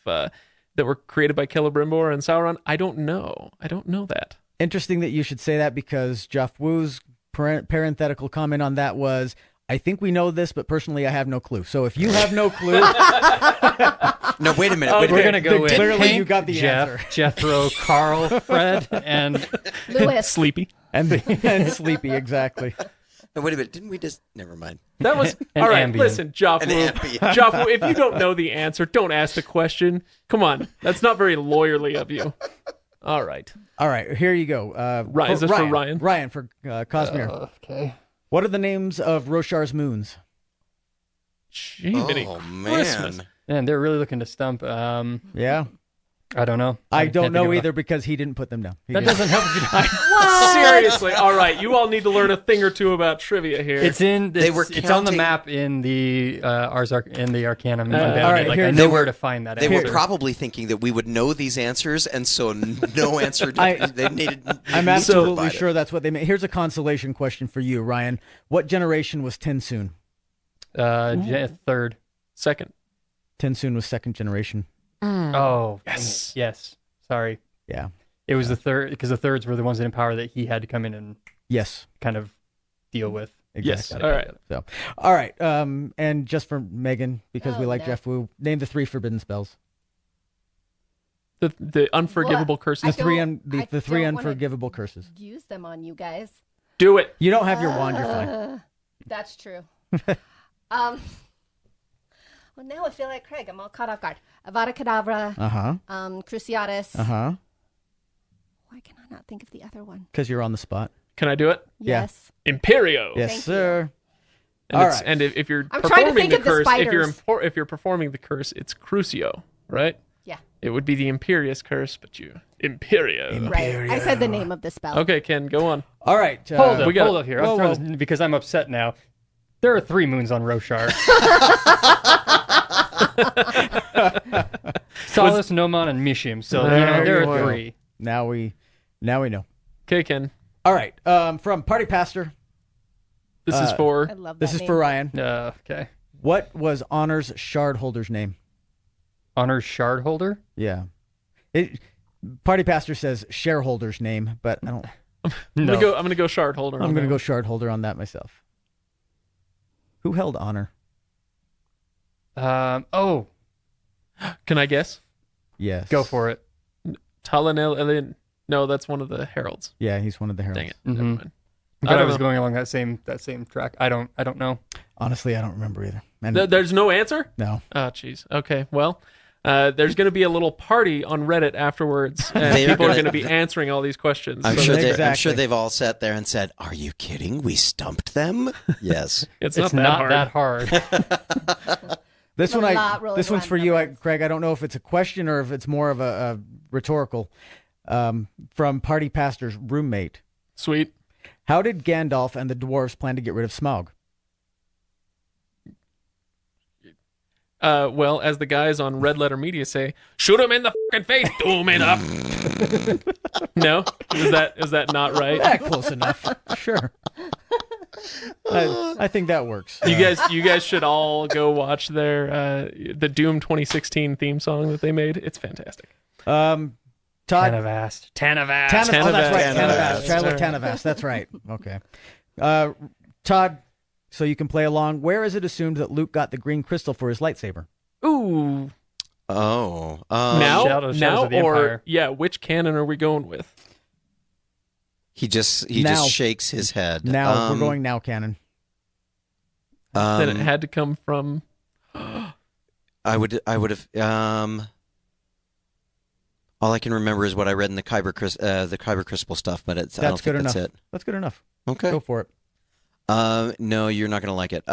that were created by Celebrimbor and Sauron. I don't know. I don't know that. Interesting that you should say that because Joffwoo's parenthetical comment on that was, I think we know this, but personally I have no clue. So if you have no clue, No, wait a minute. Okay. Wait a We're minute. gonna go with clearly Hank, you got the Jeff, answer. Jethro, Carl, Fred, and Lewis. Sleepy. and Sleepy, exactly. No, wait a minute. Didn't we just? Never mind. That was And all right. Ambien. Listen, An Joffwoo. Ambien. Joffwoo, if you don't know the answer, don't ask the question. Come on, that's not very lawyerly of you. All right. All right, here you go. Is this for Ryan? Ryan for Cosmere. Okay. What are the names of Roshar's moons? Jiminy Oh Christmas. man. Man, they're really looking to stump. Yeah. I don't know. I don't can't know think of either because he didn't put them down. That doesn't help. Seriously. All right. You all need to learn a thing or two about trivia here. It's on the counting- map in the Arcanum. all right, like here- I They know were- where to find that. They were answer. probably thinking that we would know these answers, and so no answer. They needed. I'm to absolutely provide it. sure that's what they meant. Here's a consolation question for you, Ryan. What generation was Tensoon? Third. Second. Tensoon was second generation. Oh Yes. yes. Sorry, Yeah. it was the third because the thirds were the ones in power that he had to come in and Yes. kind of deal with. Yes. Exactly. All right. So, all right. And just for Megan, because we Oh, like no. Jeff Wu, name the 3 forbidden spells. The unforgivable What? curses. The three don't- I the three don't wanna unforgivable curses. Use them on you guys. Do it. You don't have your wand. You're fine. That's true. Well, now I feel like Craig. I'm all caught off guard. Avada Kedavra, Uh huh. Cruciatus. Uh huh. Why can I not think of the other one? Because you're on the spot. Can I do it? Yeah. Yes. Imperio. Yes, Thank sir. And, All it's, right. and if you're I'm trying to performing think the of the curse, spiders. if you're performing the curse, it's Crucio, right? Yeah. It would be the Imperious curse, but you Imperio. Right. I said the name of the spell. Okay, Ken, go on. All right. Hold we got- up here. whoa, I'm throwing this because I'm upset now. There are 3 moons on Roshar. Solus, Nomon, and Mishim. So There there you are go. 3. Now we know. Okay, Ken. All right. From Party Pastor. This is I for love that This is name. for Ryan. Okay. What was Honor's shard holder's name? Honor Shard Holder. Yeah. Party Pastor says shareholder's name, but I don't. I'm gonna go shard holder. I'm going to go shard holder on that myself. Who held honor? Oh, Can I guess? Yes. go for it. Talanel Elin. No, that's one of the heralds. Yeah, he's one of the heralds. Dang it. Mhm. Never mind. But I I don't was know. going along that same track. I don't know. Honestly, I don't remember either. And There's no answer? no. Oh, jeez. Okay, well, there's going to be a little party on Reddit afterwards, and They are people are gonna- going to be answering all these questions. I'm So sure. that's- I'm Exactly. sure they've all sat there and said, "Are you kidding? We stumped them." Yes. it's It's not that hard. that hard. This A one, lot rolling this one's around for you, numbers. Craig. I don't know if it's a question or if it's more of a rhetorical. From Party Pastor's roommate. Sweet. How did Gandalf and the dwarves plan to get rid of Smaug? Well, as the guys on Red Letter Media say, shoot him in the fucking face, doom it up. No, is that not right? Yeah, close enough. Sure. I think that works. You guys should all go watch their the Doom 2016 theme song that they made. It's fantastic. Todd. Tanavast. Oh, that's right. Tanavast. Tanavast. Shiloh Tanavast. That's right. Okay. Todd, so you can play along. Where is it assumed that Luke got the green crystal for his lightsaber? Ooh. Oh. Now, Shadows of the or Empire. yeah, which canon are we going with? He just Now. shakes his head. Now we're going now canon. Then it had to come from. I would have. All I can remember is what I read in the Kyber Crystal stuff, but I don't That's think good that's enough. it. That's good enough. Okay. Go for it. No, you're not gonna like it.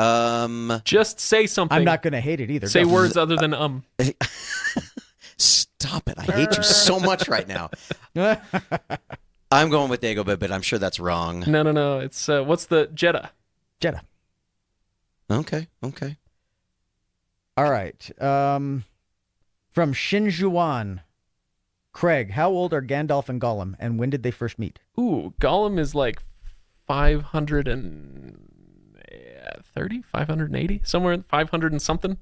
Just say something. I'm not going to hate it either. Say Go. words other than Stop it! I hate you so much right now. I'm going with Dagobah, but I'm sure that's wrong. No. It's what's the Jeddah? Jeddah. Okay. All right. From Shinjuan. Craig, how old are Gandalf and Gollum, and when did they first meet? Ooh, Gollum is like 530, 580, somewhere in 500 and something.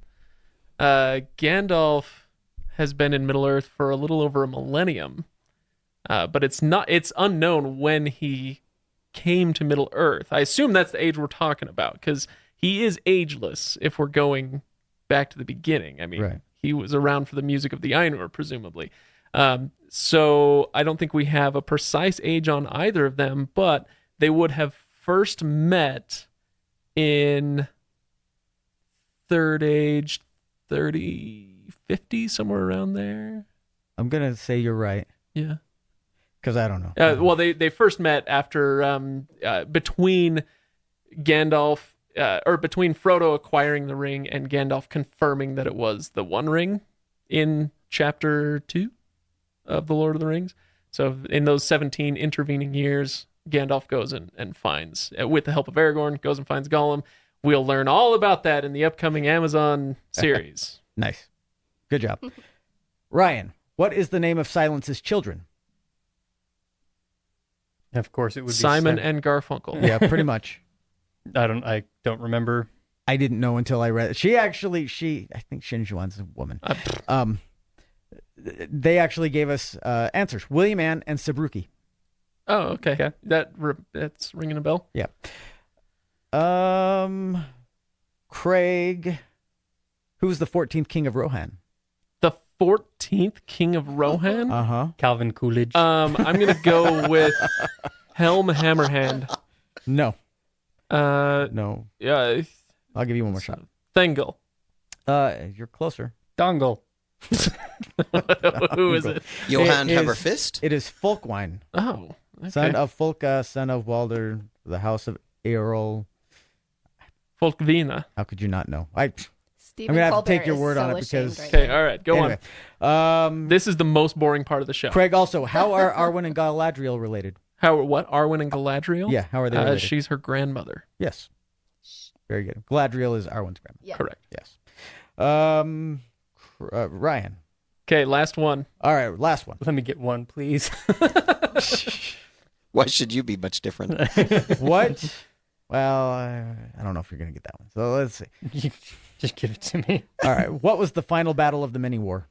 Gandalf has been in Middle Earth for a little over a millennium, but it's unknown when he came to Middle Earth. I assume that's the age we're talking about, because he is ageless if we're going back to the beginning. I mean, Right. He was around for the music of the Ainur, presumably. So I don't think we have a precise age on either of them, but they would have first met in third age, 30, 50, somewhere around there. I'm going to say you're right. Yeah. Because I don't know. Well, they first met after between Gandalf or between Frodo acquiring the ring and Gandalf confirming that it was the One Ring in Chapter 2 of The Lord of the Rings. So in those 17 intervening years, Gandalf goes and finds, with the help of Aragorn, goes and finds Gollum. We'll learn all about that in the upcoming Amazon series. Nice. Good job. Ryan, what is the name of Silence's children? Of course, it would be Simon and Garfunkel. Yeah, pretty much. I don't remember. I didn't know until I read it. I think Shinjuan's a woman. They actually gave us answers. William Ann and Sabruki. Oh, okay. That's ringing a bell. Yeah. Craig, who's the 14th king of Rohan? The 14th king of Rohan? Uh-huh. Calvin Coolidge. I'm going to go with Helm Hammerhand. No. No. Yeah. I'll give you one more shot. Thengel. You're closer. Dongle. Who is it? Johann It is- Hammerfist? It is Folkwein, Oh, okay. son of Folka, son of Walder, the house of Earl. Folkvina. How could you not know? Stephen I'm gonna have to Colbert take your is word so on it ashamed because- right Okay, now. all right, go Anyway, on. This is the most boring part of the show. Craig, also, how are Arwen and Galadriel related? What? Arwen and Galadriel? Yeah, how are they related? She's her grandmother. Yes. Very good. Galadriel is Arwen's grandma. Yeah. Correct. Yes. Ryan. Okay, last one. All right, last one. Let me get one, please. Why should you be much different? What? Well, I don't know if you're going to get that one. So let's see. You just give it to me. All right. What was the final battle of the Many War?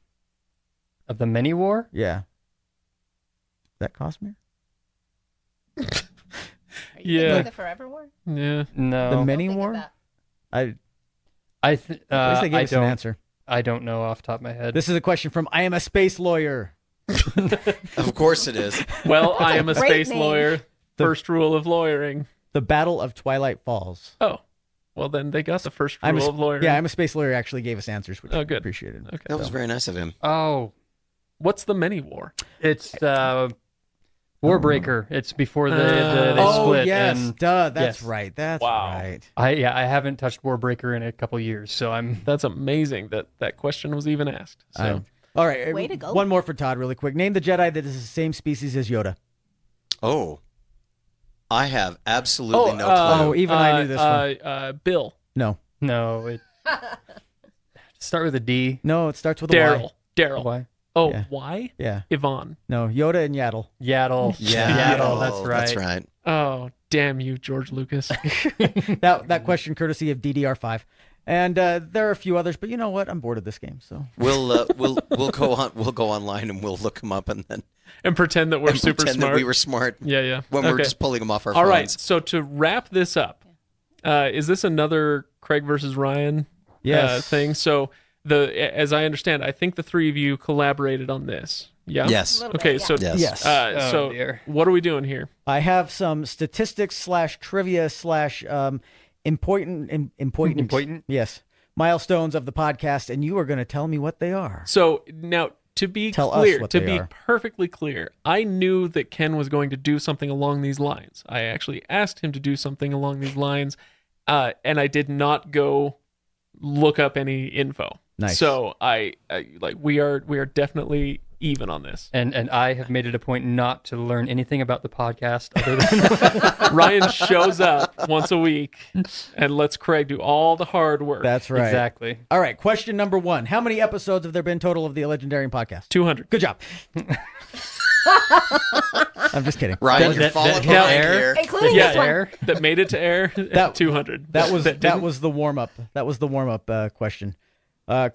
Of the Many War? Yeah. Is that Cosmere? Are you Yeah. thinking of the Forever War? Yeah. No. The Don't Many think of War? that. At I least they gave us an don't. answer. I don't know off the top of my head. This is a question from I Am a Space Lawyer. Of course it is. Well, I am a great space name. lawyer. First rule of lawyering. The Battle of Twilight Falls. Oh, well then they got the first rule of lawyering. Yeah, I'm a Space Lawyer actually gave us answers, which Oh, I good. appreciated. Okay. That was very nice of him. Oh, What's the many war? it's Warbreaker. It's before they Oh, split. yes. And Duh, that's yes. right. That's Wow. right. I haven't touched Warbreaker in a couple years, so I'm That's amazing that question was even asked. So All right. Way to go. One more for Todd, really quick. Name the Jedi that is the same species as Yoda. Oh. I have absolutely no clue. Oh, even I knew this one. Bill. No. no. It start with a D. No, it starts with a Y. Daryl. Daryl. Why? Oh, Yeah. why? Yeah. Yvonne. No, Yoda and Yaddle. Yaddle. Yeah, Yaddle. That's right. That's right. Oh, damn you, George Lucas. That question courtesy of DDR5. And there are a few others, but you know what? I'm bored of this game, so We'll go online and we'll look them up and then And pretend that we're and super pretend smart. that we were smart Yeah, yeah. when we were Okay. just pulling them off our All phones. right. So to wrap this up, is this another Craig versus Ryan Yes. thing? So as I understand, I think the three of you collaborated on this. Yeah. Yes. A little Okay. bit, yeah. So Yes. yes. so dear. what are we doing here? I have some statistics / trivia / important yes, milestones of the podcast, and you are going to tell me what they are. So now, to be Tell us clear, what to they be are. perfectly clear, I knew that Ken was going to do something along these lines. I actually asked him to do something along these lines, and I did not go look up any info. Nice. So I like we are definitely even on this. And I have made it a point not to learn anything about the podcast other than Ryan shows up once a week and lets Craig do all the hard work. That's right. exactly. All right, question number 1. How many episodes have there been total of the Legendarium podcast? 200. Good job. I'm just kidding. Ryan, you're That- falling that- behind air? here. Including Yeah, this one. Air. That made it to air. That- 200. That was didn't? the warm up. That was the warm up question.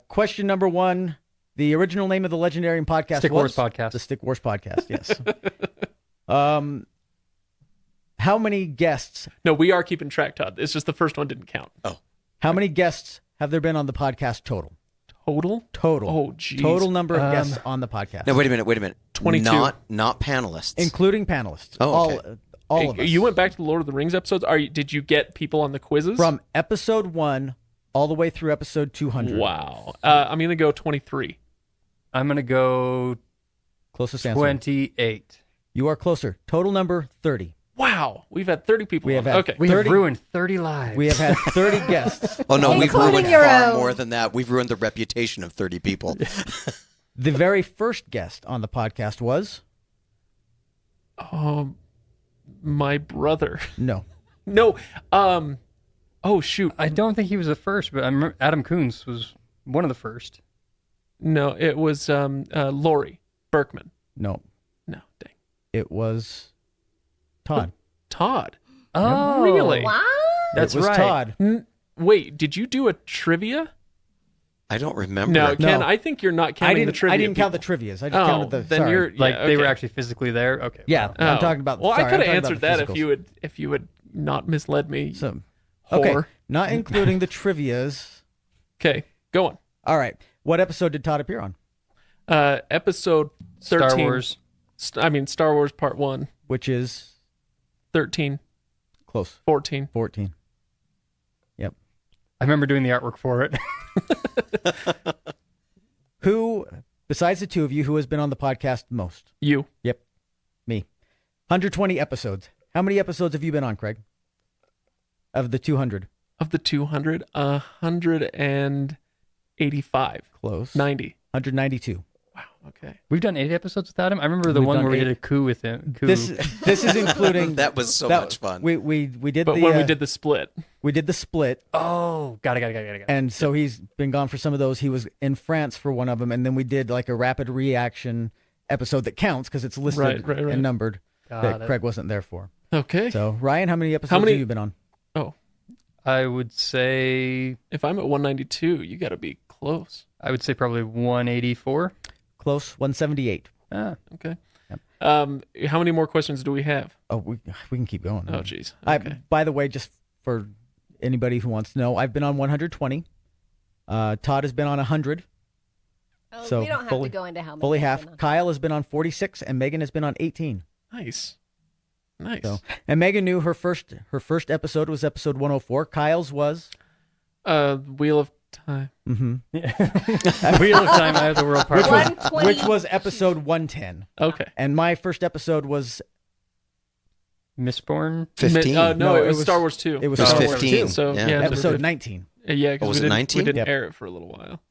Question number 1. The original name of the Legendarium podcast Stick was Wars Podcast. The Stick Wars Podcast. Yes. How many guests? No, we are keeping track, Todd. It's just the first one didn't count. How many guests have there been on the podcast total? Total? Total. Oh, geez. Total number of guests on the podcast. No, wait a minute. 22. Not panelists. including panelists. Oh, okay. All of us. You went back to the Lord of the Rings episodes. Did you get people on the quizzes? From episode 1 all the way through episode 200. Wow. I'm going to go 23. I'm going to go Closest answer. 28. You are closer. Total number 30. Wow, we've had 30 people. We have on. had Okay. We have 30 ruined 30 lives. We have had 30 guests. Oh no, we've Including ruined your far own. more than that. We've ruined the reputation of 30 people. The very first guest on the podcast was My brother. no. No. Oh shoot. I don't think he was the first, but I remember Adam Coons was one of the first. No, it was Lori Berkman. No. No, dang. It was Todd. Todd. Oh, Really? Wow. That's it was right. Todd. Wait, did you do a trivia? I don't remember. No, Ken, No. I think you're not counting the trivia. I didn't count the people. trivias. I just counted the. then sorry. you're Like yeah, they were okay. actually physically there. Okay. Yeah, Oh. I'm talking about. Well, sorry, I could I'm have talking answered about that the if you had not misled me. So, Whore. okay, not including the trivias. Okay, go on. All right, what episode did Todd appear on? Episode 13. Star Wars. Star Wars Part 1, Which is 13, close, 14. 14. Yep. I remember doing the artwork for it. Who, besides the two of you, who has been on the podcast most? You. Yep, me. 120 episodes. How many episodes have you been on, Craig? Of the 200? Of the 200, 185. Close. 90. 192. Wow, okay. We've done 8 episodes without him. I remember the We've one done where we 8. did a coup with him. Coup. This is including That was so much fun. We did But the when we did the split. we did the split, Oh, got it. and so he's been gone for some of those. He was in France for one of them, and then we did like a rapid reaction episode that counts because it's listed Right. and numbered Got that it. Craig wasn't there for. Okay. So Ryan, how many episodes many- have you been on? Oh, I would say if I'm at 192, you got to be close. probably 184. Close, 178. Ah, Okay. Yep. How many more questions do we have? Oh, we can keep going. Oh, geez. Okay. By the way, just for anybody who wants to know, I've been on 120. Todd has been on 100. Oh, So we don't have fully- to go into how many. Fully I've half. been on. Kyle has been on 46, and Megan has been on 18. Nice. So, and Megan knew her first episode was episode 104. Kyle's was. Wheel of Time. Mm-hmm. Wheel of Time, I have the World Part 1. 120. Which was episode 110. Okay. And my first episode was Mistborn. 15. No, No, it it was was- Star Wars 2. it was It was Star Wars 15. 2. So, Yeah. yeah. Episode 19. Yeah, because Oh, was we it didn't, 19? we didn't Yep. air it for a little while.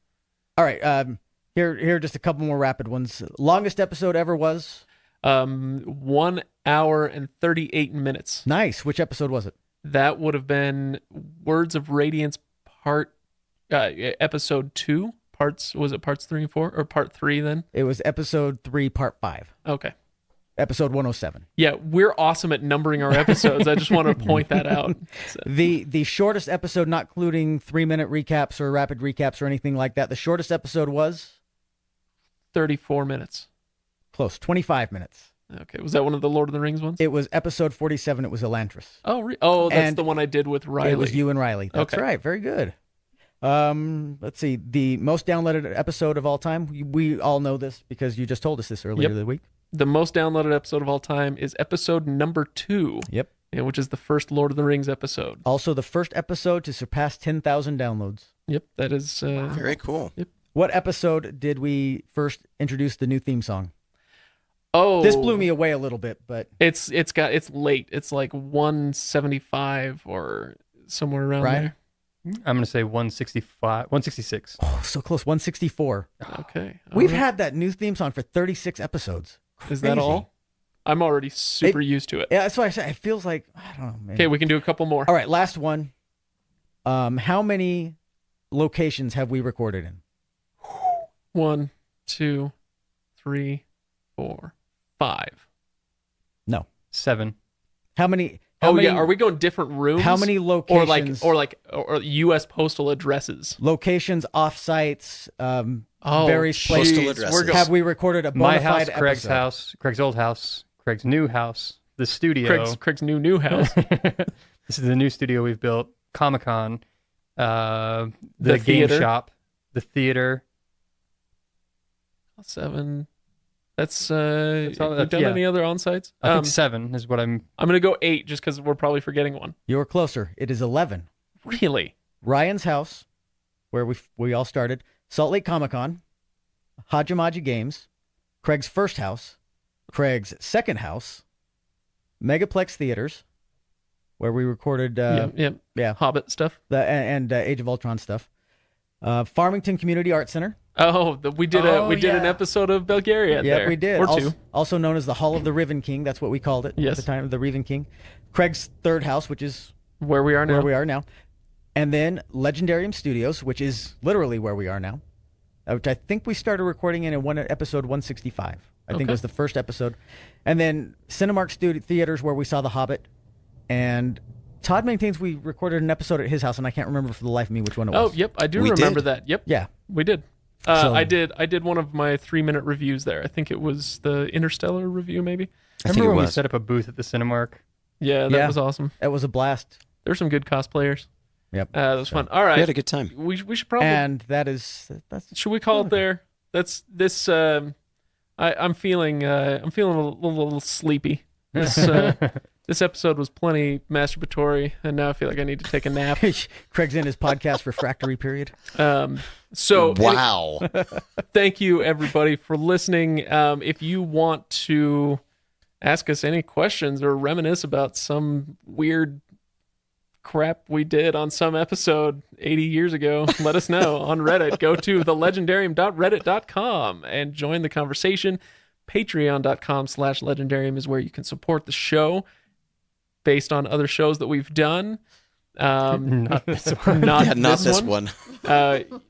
All right. Here are just a couple more rapid ones. Longest episode ever was 1 hour and 38 minutes. nice. Which episode was it? That would have been Words of Radiance episode 2. Was it parts 3 and 4 or part 3 then? It was episode 3, part 5. Okay. Episode 107. Yeah, we're awesome at numbering our episodes. I just want to point that out. So, The shortest episode, not including 3-minute recaps or rapid recaps or anything like that, the shortest episode was 34 minutes. close, 25 minutes. Okay. Was that one of the Lord of the Rings ones? It was episode 47. It was Elantris. Oh, that's And the one I did with Riley. It was you and Riley. That's Okay. right. Very good. Let's see. The most downloaded episode of all time. We all know this because you just told us this earlier Yep. this week. The most downloaded episode of all time is episode number 2. Yep. Which is the first Lord of the Rings episode. Also, the first episode to surpass 10,000 downloads. Yep, that is. Very cool. What episode did we first introduce the new theme song? Oh, This blew me away a little bit, but It's late. It's like 175 or somewhere around Ryan? I'm going to say 166. oh, so close. 164. there. Okay. We've All right. had that new theme song for 36 episodes. Is that Crazy. all? I'm already super used to it. Yeah, that's why I said it feels like I don't know. Man. Okay, we can do a couple more. All right, last one. How many locations have we recorded in? 1, 2, 3, 4, 5. No. 7. How many? Yeah, are we going different rooms? How many locations? or U.S. postal addresses? Locations, offsites, Oh, various places. Postal addresses. We're Have we recorded a bona My house, fide Craig's episode? house, Craig's old house, Craig's new house, the studio. Craig's new house. This is the new studio we've built. Comic-Con, the game theater. shop, the theater. 7. That's all- we've done yeah. any other on sites? I think 7 is what I'm. I'm gonna go 8 just because we're probably forgetting one. You're closer. It is 11. Really? Ryan's house, where we all started. Salt Lake Comic Con, Hajamaji Games, Craig's first house, Craig's second house, Megaplex Theaters, where we recorded yeah, Hobbit stuff. and Age of Ultron stuff. Farmington Community Arts Center. Oh, we did an episode of Bulgaria Yeah, there. we did. Or also, two. also known as the Hall of the Riven King. That's what we called it Yes. at the time, the Riven King. Craig's third house, which is Where we are now. where we are now. And then Legendarium Studios, which is literally where we are now, which I think we started recording in episode 165. I think it was the first episode. And then Cinemark Theaters, where we saw The Hobbit. And Todd maintains we recorded an episode at his house, and I can't remember for the life of me which one it was. Oh, yep, I do We remember did. that. Yep, Yeah. we did. So- I did one of my 3-minute reviews there. I think it was the Interstellar review, maybe. I think Remember it when we was. set up a booth at the Cinemark? Yeah, that was awesome. It was a blast. There's some good cosplayers. Yep. That was fun. All right, We had a good time. we should probably. And that's Should we call it there? That's this. I'm feeling a little sleepy. This this episode was plenty masturbatory, and now I feel like I need to take a nap. Craig's in his podcast refractory period. So Wow. thank you everybody for listening. If you want to ask us any questions or reminisce about some weird crap we did on some episode 80 years ago, let us know on Reddit. Go to thelegendarium.reddit.com and join the conversation. Patreon.com/legendarium is where you can support the show based on other shows that we've done. Not this one. Not This one.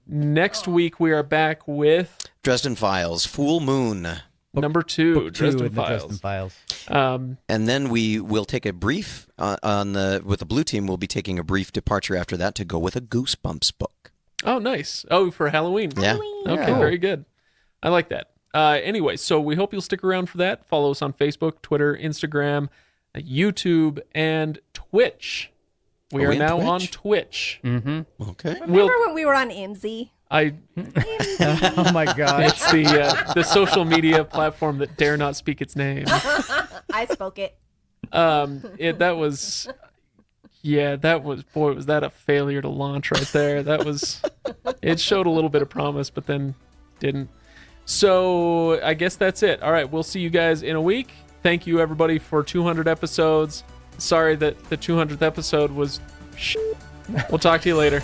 Next week we are back with Dresden Files, Full Moon. number 2, Book 2 Dresden in the Dresden Files. Files. And then we will take a brief with the blue team. We'll be taking a brief departure after that to go with a Goosebumps book. Oh, nice. Oh, for Halloween. Yeah. Okay, very good. I like that. Anyway, so we hope you'll stick around for that. Follow us on Facebook, Twitter, Instagram, YouTube, and Twitch. We Are are we now on on Twitch? Twitch. Okay. Remember when we were on IMSI? Oh my God. It's the social media platform that dare not speak its name. I spoke it. That was boy, was that a failure to launch right there. It showed a little bit of promise, but then didn't. So I guess that's it. All right, we'll see you guys in a week. Thank you everybody for 200 episodes. Sorry that the 200th episode was. We'll talk to you later.